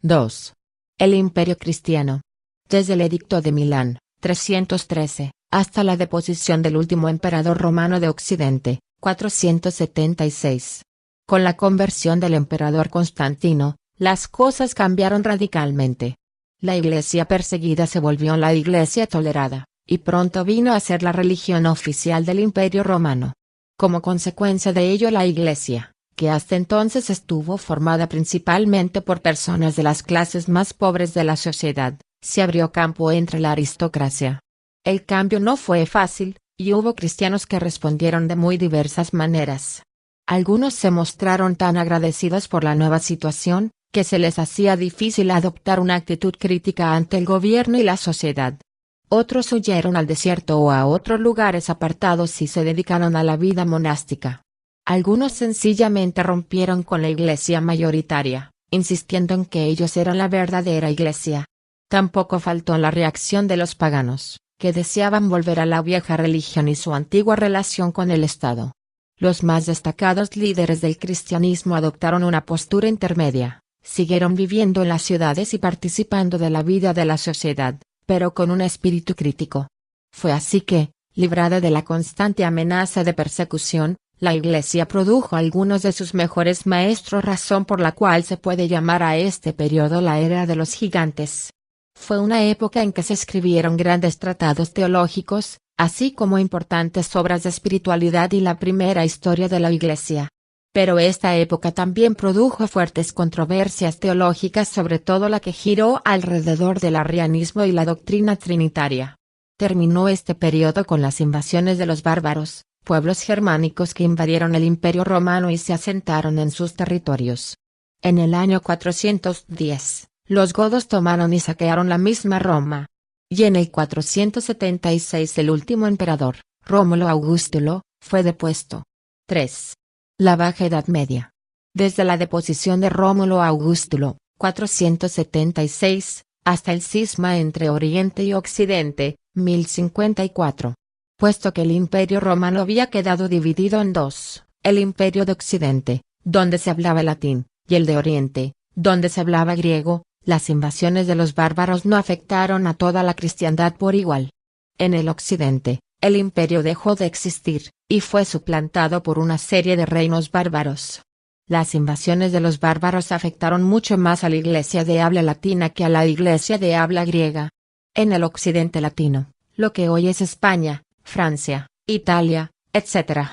2. El Imperio Cristiano. Desde el Edicto de Milán, 313, hasta la deposición del último emperador romano de Occidente, 476. Con la conversión del emperador Constantino, las cosas cambiaron radicalmente. La Iglesia perseguida se volvió la Iglesia tolerada, y pronto vino a ser la religión oficial del Imperio Romano. Como consecuencia de ello, la Iglesia, que hasta entonces estuvo formada principalmente por personas de las clases más pobres de la sociedad, se abrió campo entre la aristocracia. El cambio no fue fácil, y hubo cristianos que respondieron de muy diversas maneras. Algunos se mostraron tan agradecidos por la nueva situación, que se les hacía difícil adoptar una actitud crítica ante el gobierno y la sociedad. Otros huyeron al desierto o a otros lugares apartados y se dedicaron a la vida monástica. Algunos sencillamente rompieron con la iglesia mayoritaria, insistiendo en que ellos eran la verdadera iglesia. Tampoco faltó la reacción de los paganos, que deseaban volver a la vieja religión y su antigua relación con el Estado. Los más destacados líderes del cristianismo adoptaron una postura intermedia, siguieron viviendo en las ciudades y participando de la vida de la sociedad, pero con un espíritu crítico. Fue así que, librada de la constante amenaza de persecución, la Iglesia produjo algunos de sus mejores maestros, razón por la cual se puede llamar a este periodo la era de los gigantes. Fue una época en que se escribieron grandes tratados teológicos, así como importantes obras de espiritualidad y la primera historia de la Iglesia. Pero esta época también produjo fuertes controversias teológicas, sobre todo la que giró alrededor del arrianismo y la doctrina trinitaria. Terminó este periodo con las invasiones de los bárbaros, pueblos germánicos que invadieron el Imperio Romano y se asentaron en sus territorios. En el año 410, los godos tomaron y saquearon la misma Roma. Y en el 476 el último emperador, Rómulo Augustulo, fue depuesto. 3. La Baja Edad Media. Desde la deposición de Rómulo Augustulo, 476, hasta el cisma entre Oriente y Occidente, 1054. Puesto que el Imperio Romano había quedado dividido en dos, el Imperio de Occidente, donde se hablaba latín, y el de Oriente, donde se hablaba griego, las invasiones de los bárbaros no afectaron a toda la cristiandad por igual. En el Occidente, el imperio dejó de existir, y fue suplantado por una serie de reinos bárbaros. Las invasiones de los bárbaros afectaron mucho más a la iglesia de habla latina que a la iglesia de habla griega. En el Occidente latino, lo que hoy es España, Francia, Italia, etc.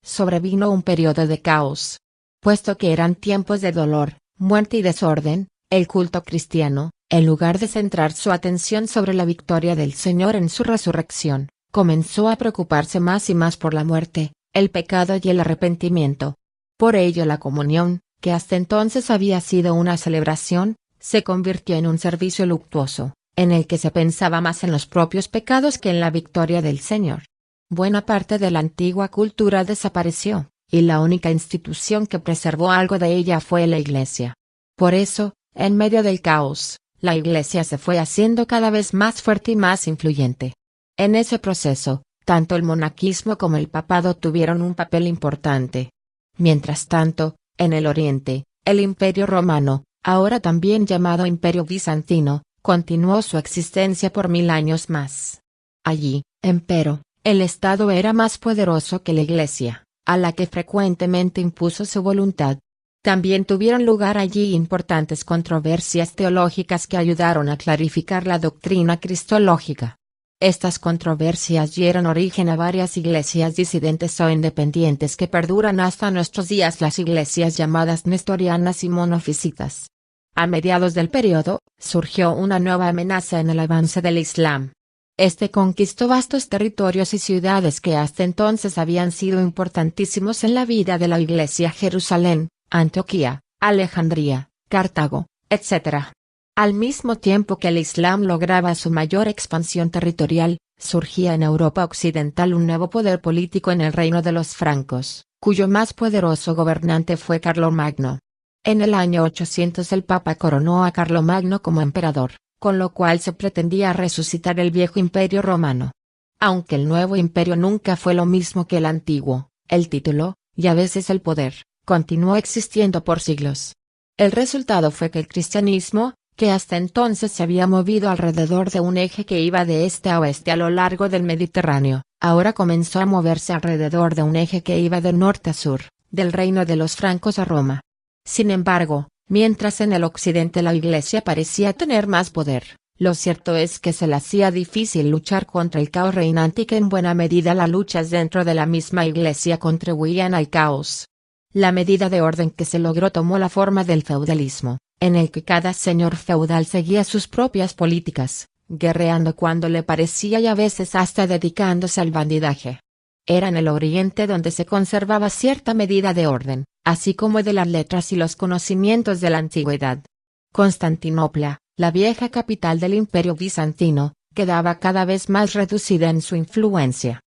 Sobrevino un periodo de caos. Puesto que eran tiempos de dolor, muerte y desorden, el culto cristiano, en lugar de centrar su atención sobre la victoria del Señor en su resurrección, comenzó a preocuparse más y más por la muerte, el pecado y el arrepentimiento. Por ello la comunión, que hasta entonces había sido una celebración, se convirtió en un servicio luctuoso, en el que se pensaba más en los propios pecados que en la victoria del Señor. Buena parte de la antigua cultura desapareció, y la única institución que preservó algo de ella fue la Iglesia. Por eso, en medio del caos, la Iglesia se fue haciendo cada vez más fuerte y más influyente. En ese proceso, tanto el monaquismo como el papado tuvieron un papel importante. Mientras tanto, en el Oriente, el Imperio Romano, ahora también llamado Imperio Bizantino, continuó su existencia por 1000 años más. Allí, empero, el Estado era más poderoso que la Iglesia, a la que frecuentemente impuso su voluntad. También tuvieron lugar allí importantes controversias teológicas que ayudaron a clarificar la doctrina cristológica. Estas controversias dieron origen a varias iglesias disidentes o independientes que perduran hasta nuestros días, las iglesias llamadas nestorianas y monofisitas. A mediados del periodo, surgió una nueva amenaza en el avance del Islam. Este conquistó vastos territorios y ciudades que hasta entonces habían sido importantísimos en la vida de la Iglesia: Jerusalén, Antioquía, Alejandría, Cartago, etc. Al mismo tiempo que el Islam lograba su mayor expansión territorial, surgía en Europa occidental un nuevo poder político en el reino de los francos, cuyo más poderoso gobernante fue Carlomagno. En el año 800 el Papa coronó a Carlomagno como emperador, con lo cual se pretendía resucitar el viejo imperio romano. Aunque el nuevo imperio nunca fue lo mismo que el antiguo, el título, y a veces el poder, continuó existiendo por siglos. El resultado fue que el cristianismo, que hasta entonces se había movido alrededor de un eje que iba de este a oeste a lo largo del Mediterráneo, ahora comenzó a moverse alrededor de un eje que iba de norte a sur, del reino de los francos a Roma. Sin embargo, mientras en el occidente la Iglesia parecía tener más poder, lo cierto es que se le hacía difícil luchar contra el caos reinante y que en buena medida las luchas dentro de la misma Iglesia contribuían al caos. La medida de orden que se logró tomó la forma del feudalismo, en el que cada señor feudal seguía sus propias políticas, guerreando cuando le parecía y a veces hasta dedicándose al bandidaje. Era en el oriente donde se conservaba cierta medida de orden, así como de las letras y los conocimientos de la antigüedad. Constantinopla, la vieja capital del Imperio bizantino, quedaba cada vez más reducida en su influencia.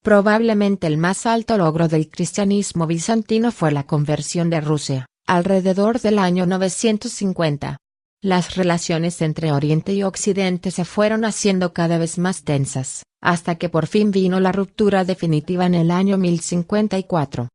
Probablemente el más alto logro del cristianismo bizantino fue la conversión de Rusia, alrededor del año 950. Las relaciones entre Oriente y Occidente se fueron haciendo cada vez más tensas, hasta que por fin vino la ruptura definitiva en el año 1054.